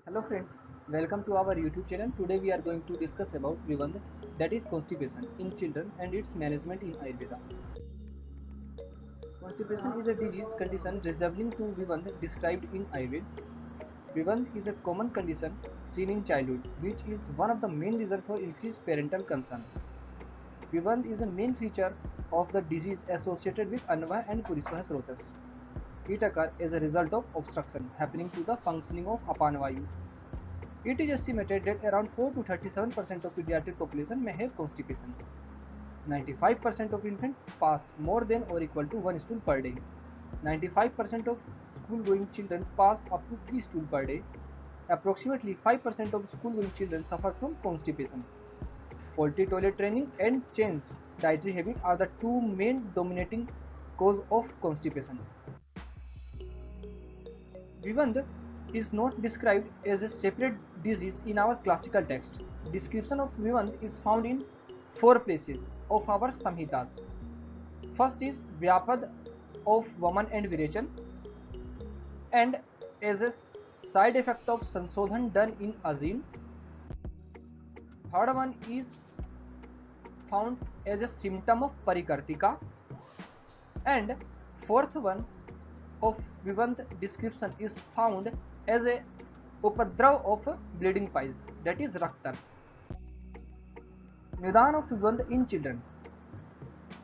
Hello friends, welcome to our YouTube channel. Today we are going to discuss about Vivand, that is constipation in children and its management in Ayurveda. Constipation is a disease condition resembling to Vivand described in Ayurveda. Vivand is a common condition seen in childhood, which is one of the main reasons for increased parental concern. Vivand is a main feature of the disease associated with Anva and Purisvaha Srotas. It occurs as a result of obstruction happening to the functioning of Apanvayu. It is estimated that around 4 to 37% of pediatric population may have constipation. 95% of infants pass more than or equal to 1 stool per day. 95% of school-going children pass up to 3 stools per day. Approximately 5% of school-going children suffer from constipation. Faulty toilet training and changed dietary habits are the two main dominating cause of constipation. Vivand is not described as a separate disease in our classical text. Description of Vivand is found in 4 places of our Samhitas. First is Vyapad of Vaman and Virechan, and as a side effect of Sansodhan done in Azim. Third one is found as a symptom of Parikartika, and fourth one of Vivand description is found as a Upadrav of bleeding piles, that is Raktas. Nidan of Vivand in children.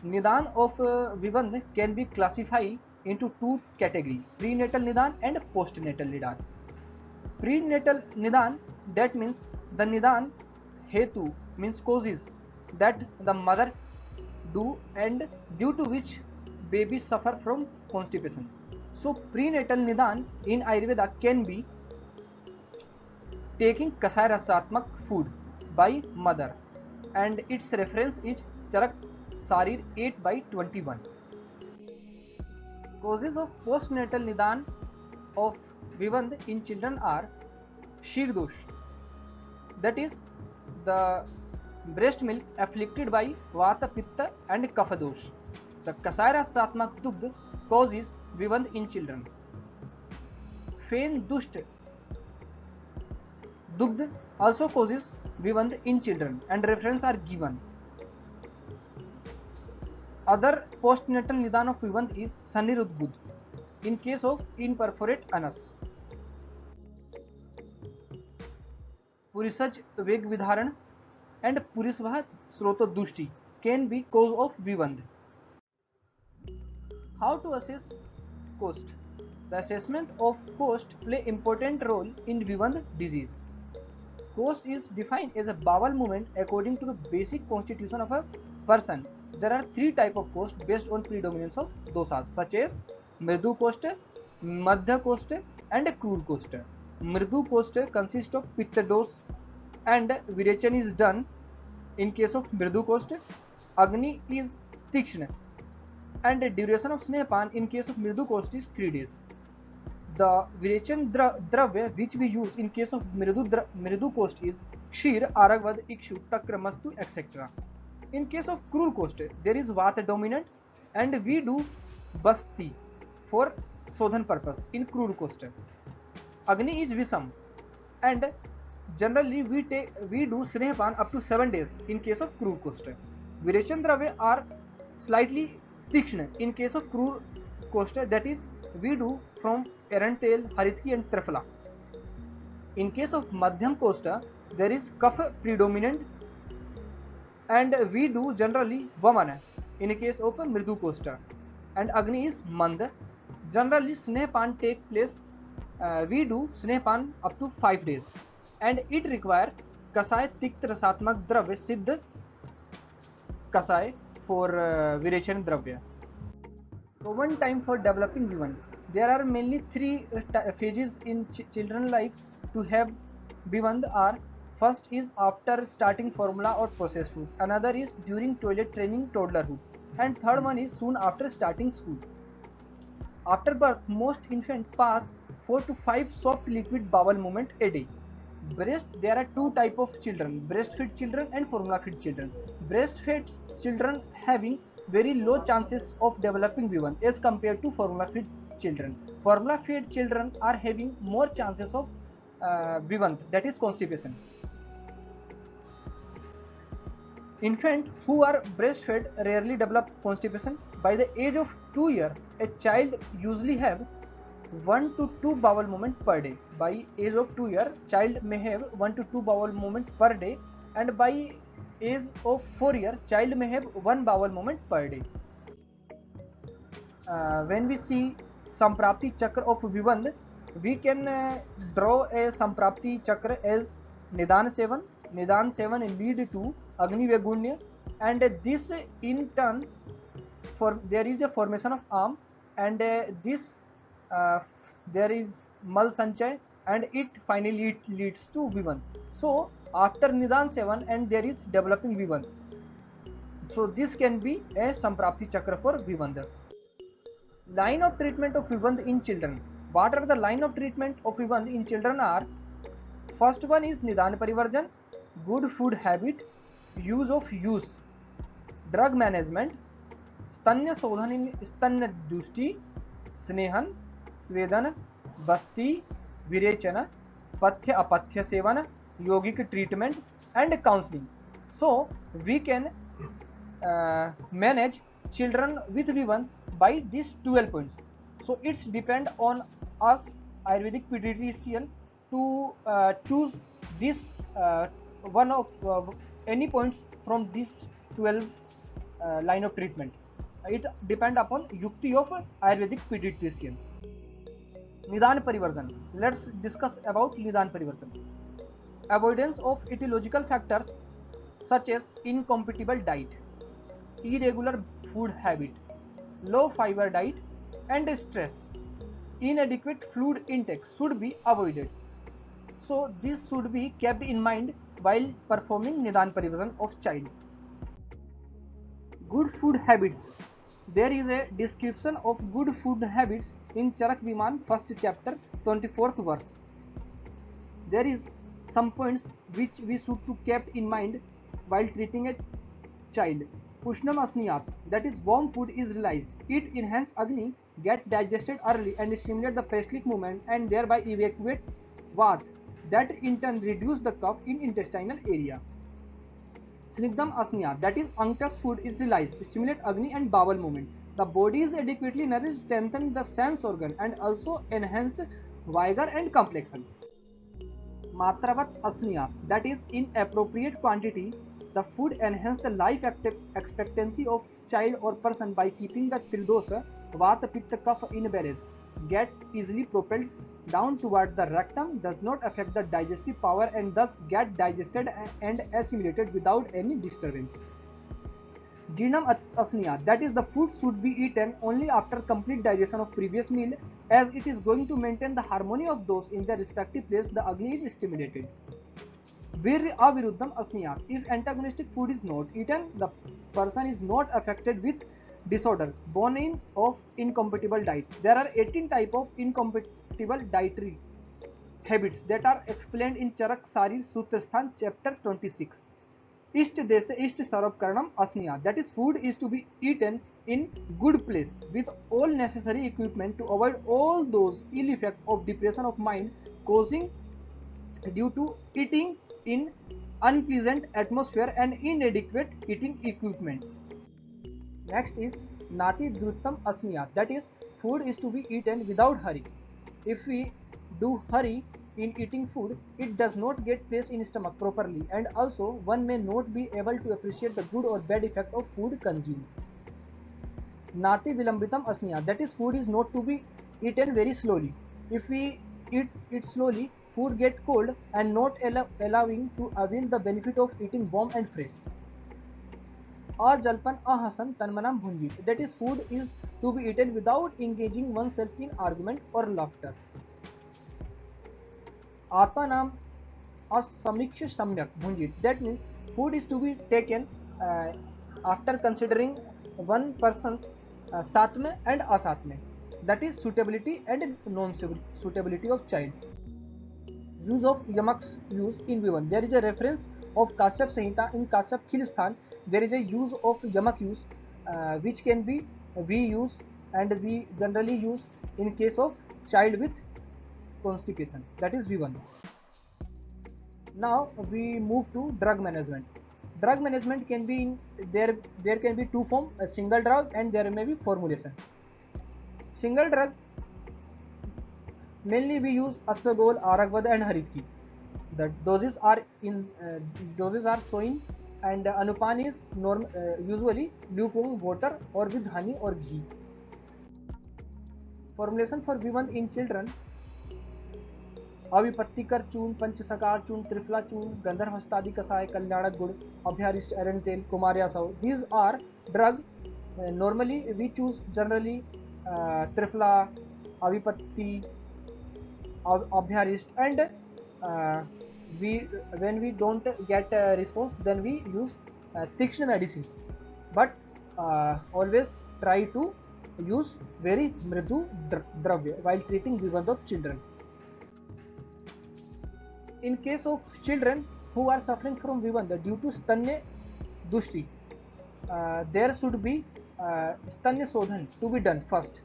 Nidan of Vivand can be classified into two categories, prenatal Nidan and postnatal Nidan. Prenatal Nidan, that means the Nidan Hetu, means causes that the mother do and due to which babies suffer from constipation. So prenatal Nidan in Ayurveda can be taking Kasai Rasatmak food by mother, and its reference is Charak Sarir 8/21. Causes of postnatal Nidan of Vivand in children are Shirdosh, that is the breast milk afflicted by Vata Pitta and Kaphadosh. The Kasai Rasatmak Dugdh causes Vivand in children. Fen Dusht Dugdh also causes Vivand in children, and references are given. Other postnatal Nidan of Vivand is Sanirudbudh in case of imperforate anus. Purisaj Veg Vidharan and Purisvaha Srotodushti can be cause of Vivand. How to assess cost? The assessment of cost play important role in Vivand disease. Cost is defined as a bowel movement according to the basic constitution of a person. There are 3 types of cost based on predominance of dosas, such as Mridu cost, Madhya cost, and Krur cost. Mridu cost consists of Pitta dose, and Virechan is done in case of Mridu cost. Agni is Tikshna, and the duration of Snehapan in case of Mridu cost is 3 days. The Virechan Dravya which we use in case of Mridu coast is Kshir, Aragvad, Ikshu, Takra, Mastu, etc. In case of Krur coast, there is Vata dominant, and we do Basti for Sodhan purpose in Krur coast. Agni is Visam, and generally we do Snehapan up to 7 days in case of Krur coast. Virechan Dravya are slightly Tikshna in case of Krur coast, that is we do from Erentail, Haritki and Trifla. In case of Madhyam Costa, there is Kapha predominant, and we do generally Vamana in case of Mridu Costa, and Agni is Mand. Generally Snehapan take place, we do Snehapan up to 5 days, and it require Kasai Tikt Rasatmak Dravya Siddh Kasai for Virechan Dravya. Common time for developing Vivand. There are mainly 3 phases in children life to have Vivand are: first is after starting formula or processed food, another is during toilet training toddlerhood, and third one is soon after starting school. After birth, most infants pass 4 to 5 soft liquid bowel movement a day. Breast, there are 2 types of children: breastfed children and formula fed children. Breastfed children having very low chances of developing Vivand as compared to formula fed children. Formula fed children are having more chances of Vivant, that is constipation. Infants who are breastfed rarely develop constipation. By the age of 2 years, a child usually have 1 to 2 bowel movements per day. By age of 2 years, child may have 1 to 2 bowel movements per day, and by age of 4 years, child may have 1 bowel movement per day. When we see Samprapti Chakra of Vivand, we can draw a Samprapti Chakra as Nidan Sevan. Nidan Sevan lead to Agni Vagunya, and this in turn, there is a formation of arm, and this there is Mal Sanchay, and it finally leads to Vivand. So after Nidan Sevan, and there is developing Vivand. So this can be a Samprapti Chakra for Vivanda. Line of treatment of Vivand in children. What are the line of treatment of Vivand in children are? First one is Nidan Parivarjan, good food habit, use of use, drug management, स्तन्य शोधन in स्तन्य दुष्टि, स्नेहन, स्वेदन, बस्ती, विरेचन, पथ्य अपथ्य seven, yogic treatment and counseling. So we can manage children with Vivand by these 12 points. So it's depend on us Ayurvedic pediatrician to choose this one of any points from this 12 line of treatment. It depend upon yukti of Ayurvedic pediatrician. Nidan Parivartan. Let's discuss about Nidan Parivartan. Avoidance of etiological factors such as incompatible diet, irregular food habit, low fiber diet, and stress. Inadequate fluid intake should be avoided. So this should be kept in mind while performing Nidan Parivartan of child. Good food habits. There is a description of good food habits in Charak Viman first chapter 24th verse. There is some points which we should to kept in mind while treating a child. Pushnam Asniyat, that is warm food is realized. It enhance Agni, get digested early and stimulate the peristaltic movement and thereby evacuate Vat, that in turn reduce the cough in intestinal area. Snigdham Asniyat, that is unctuous food is realized, stimulate Agni and bowel movement. The body is adequately nourished, strengthen the sense organ and also enhance vigor and complexion. Matravat Asniyat, that is in appropriate quantity, the food enhance the life expectancy of child or person by keeping the Tridosha, Vata Pitta Kapha in balance, get easily propelled down toward the rectum, does not affect the digestive power and thus get digested and assimilated without any disturbance. Jeernam Asniya, that is the food should be eaten only after complete digestion of previous meal as it is going to maintain the harmony of those in their respective place the Agni is stimulated. Virya Aviruddham Asniyat, if antagonistic food is not eaten, the person is not affected with disorder born in of incompatible diet. There are 18 types of incompatible dietary habits that are explained in Charak Sarir Sutrasthan chapter 26. Isht Desa Isht Sarab Karanam Asniya, that is food is to be eaten in good place with all necessary equipment to avoid all those ill effects of depression of mind causing due to eating in unpleasant atmosphere and inadequate eating equipments. Next is Nati Druttam Asniya, that is food is to be eaten without hurry. If we do hurry in eating food, it does not get placed in stomach properly and also one may not be able to appreciate the good or bad effect of food consumed. Nati Vilambitam Asniya, that is food is not to be eaten very slowly. If we eat it slowly, food get cold and not allowing to avail the benefit of eating warm and fresh. Ajalpan Ahasan Tanmanam Bhunjit, that is food is to be eaten without engaging oneself in argument or laughter. Atanam Asamiksha Samyak Bhunjit, that means food is to be taken after considering one person's satme and asatme, that is suitability and non-suitability of child. Use of Yamak's use in Vivan. There is a reference of Kashyap Samhita in Kashyap Khilisthan. There is a use of Yamak use which can be we use and we generally use in case of child with constipation, that is Vivan. Now we move to drug management. Drug management can be in there can be two forms, a single drug and there may be formulation. Single drug, mainly we use Asagol, Aragvad and Haritki. The doses are showing and Anupan is usually lukewarm water or with honey or ghee. Formulation for V1 in children: अविपत्तिकर चूर्ण, पंचसकार चूर्ण, त्रिफला चूर्ण, गंधर्व हस्तादि कषाय, कल्याणक गुड़, अभ्यारिष्ट एरंड तेल, कुमारिया सौ. These are drug. Normally we choose generally Trifla, Avipatti, Abhyarist, and when we don't get a response, then we use Tikshna medicine. But always try to use very mridu dravya while treating Vivand of children. In case of children who are suffering from Vivanda due to Stanya Dushti, there should be Stanya Sodhan to be done first.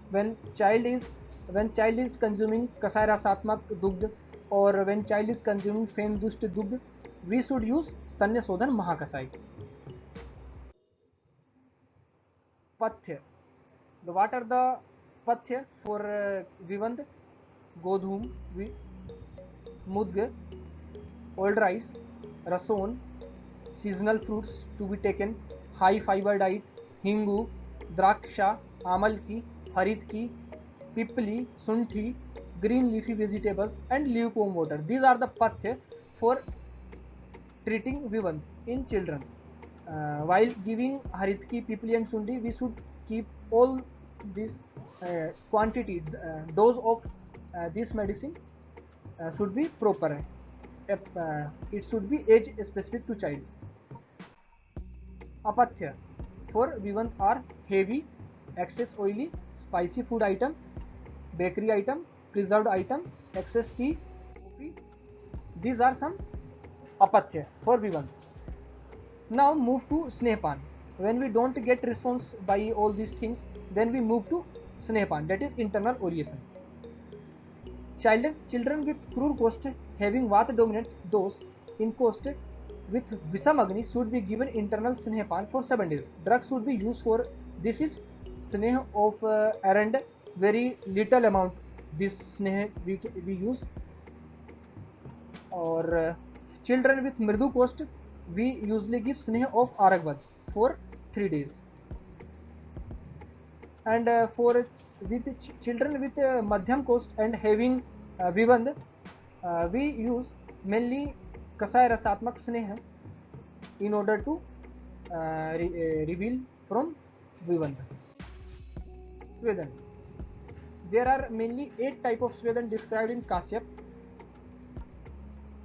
When child is consuming Kasai Rasatmak Dugdh or when child is consuming Fem Dusht Dugdh, we should use Stanya Sodhan Mahakasai. Pathya. What are the Pathya for Vivand? Godhum, Mudga, old rice, rason, seasonal fruits to be taken, high fiber diet, hingu, draksha, amalki, haritki, pipli, sunthi, green leafy vegetables and lukewarm water. These are the pathya for treating Vivand in children. While giving haritki, pipli and sunthi, we should keep all this quantity, dose of this medicine should be proper. It should be age specific to child. Apathya for Vivand are heavy, excess oily, spicy food item, bakery item, preserved item, excess tea, coffee. These are some apathya for Vivand. Now move to Snehpan. When we don't get response by all these things, then we move to Snehpan, that is internal ovulation. Children with crude coast having Vata dominant dose in coast with Visam Agni should be given internal Snehpan for 7 days. Drugs should be used for this is Sneh of Arand, very little amount this Sneh we use. Or children with Mridu coast, we usually give Sneh of Aragvad for 3 days. And for children with Madhyam coast and having Vivand, we use mainly Kasai Rasatmak Sneha in order to reveal from Vivand. Swedan. There are mainly 8 types of Swedan described in Kasyap: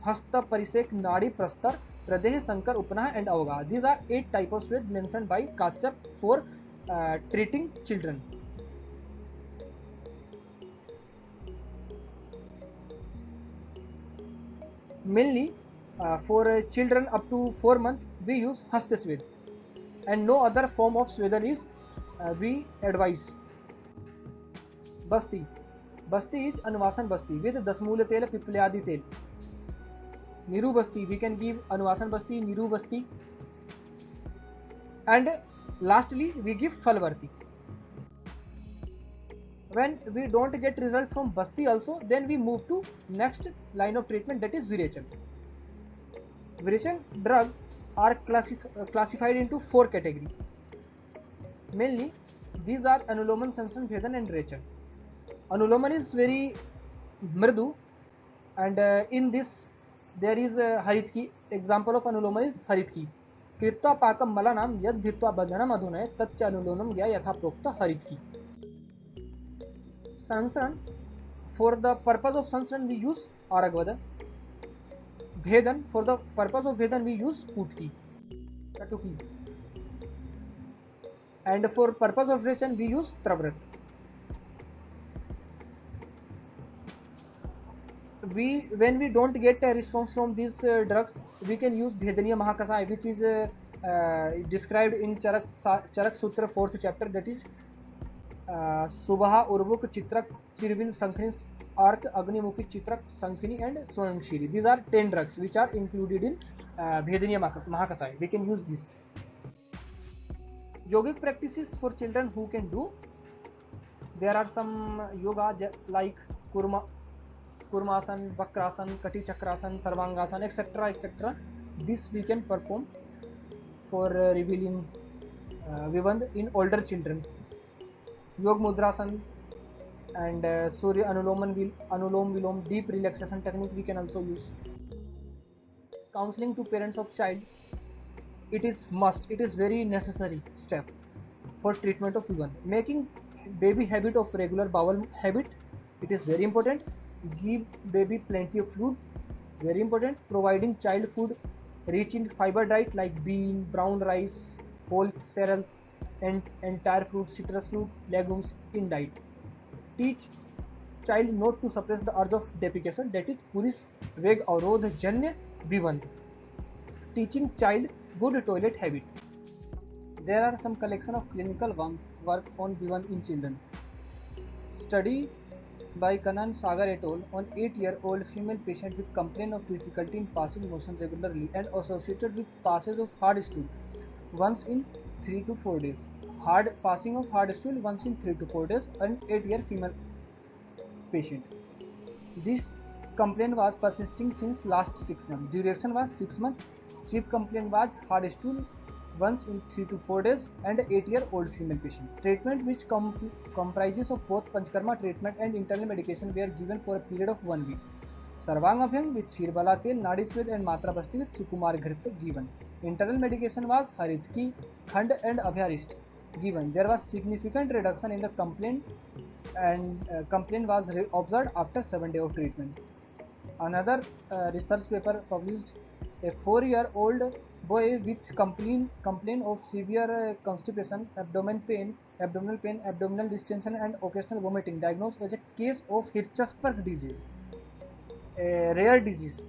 Hasta, Parisek, Nadi, Prastar, Pradeha, Sankar, Upanaha and Avga. These are 8 types of Swed mentioned by Kasyap for treating children. Mainly for children up to 4 months we use Hasta Swed and no other form of Swedan is we advise. Basti. Basti is Anuvasan Basti with Dasmula Tel, Piplayadi Tel. Niru Basti, we can give Anuvasan Basti, Niru Basti, and lastly we give Phalvarti. When we don't get result from Basti also, then we move to next line of treatment, that is Virechan. Virechan drugs are classified into 4 categories. Mainly these are Anuloman, Sansan, Vedan and Rechan. Anuloman is very mridu and in this there is Haritki. Example of Anuloman is Haritki. Kirtva Pakam Malanam Yad Bhitva Bandhanam Adhunay Tatcha Anulonam Gya Yatha Prokta Haritki. Sansan, for the purpose of Sansan we use Aragvada. Bhedan, for the purpose of Bhedan we use Putki, Katuki. And for purpose of Rechan we use Travat. When we don't get a response from these drugs, we can use Bhedaniya Mahakasai, which is described in Charak Sutra 4th chapter, that is Subaha Urvuk Chitrak Chirvin Sankhin Arc, Agnimukhi, Chitrak, Sankhini, and Swanshiri. These are 10 drugs which are included in Bhedaniya Mahakasaya. We can use this. Yogic practices for children who can do. There are some yoga like Kurmasan, Vakrasan, Kati Chakrasan, Sarvangasan, etc. etc. This we can perform for revealing Vivand in older children. Yog Mudrasan and Surya Anulom Vilom, deep relaxation technique we can also use. Counseling to parents of child, it is very necessary step for treatment of Vivand. Making baby habit of regular bowel habit, it is very important. Give baby plenty of food, very important. Providing child food rich in fiber diet like bean, brown rice, whole cereals, and entire fruit, citrus fruit, legumes in diet. Teach child not to suppress the urge of defecation, that is puris veg avrodh janya vivand. Teaching child good toilet habit. There are some collection of clinical work on vivand in children. Study by Kanan Sagar et al. On 8-year-old female patient with complaint of difficulty in passing motion regularly and associated with passage of hard stool once in 3 to 4 days. Passing of hard stool once in 3 to 4 days, an 8-year female patient. This complaint was persisting since last 6 months. Duration was 6 months. Chief complaint was hard stool once in 3 to 4 days and 8-year-old female patient. Treatment which comprises of both Panchkarma treatment and internal medication were given for a period of 1 week. Sarvang Abhyang with Shirbala Tel, Nadi Swed and Matra Basti with Sukumar Ghrita given. Internal medication was Haritki, Khand and Abhyarist given. There was significant reduction in the complaint and complaint was observed after 7 days of treatment. Another research paper published, a 4-year-old boy with complaint of severe constipation, abdominal pain, abdominal distension and occasional vomiting, diagnosed as a case of Hirschsprung disease, a rare disease,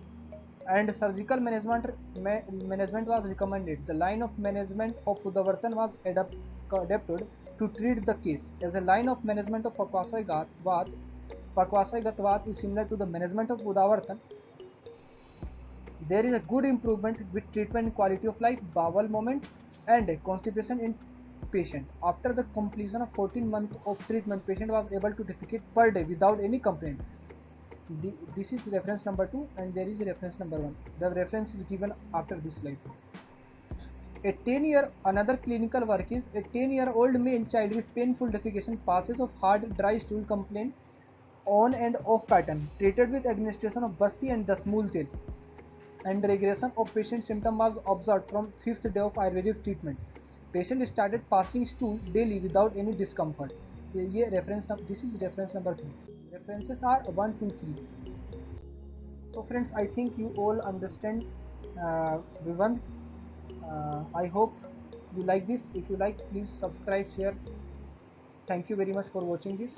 and surgical management was recommended. The line of management of Udavartan was adapted to treat the case. As a line of management of Pakwasagat Vat is similar to the management of Udavartan. There is a good improvement with treatment in quality of life, bowel movement, and constipation in patient. After the completion of 14 months of treatment, patient was able to defecate per day without any complaint. This is reference number 2 and there is reference number 1. The reference is given after this slide. Another clinical work is a 10-year-old male child with painful defecation passes of hard dry stool complaint on and off pattern, treated with administration of Basti and Dasmul tel, and regression of patient symptom was observed from 5th day of Ayurvedic treatment. Patient started passing stool daily without any discomfort. This is reference number 3. References are 1, 2, 3. So friends, I think you all understand Vivand. I hope you like this. If you like, please subscribe, share. Thank you very much for watching this.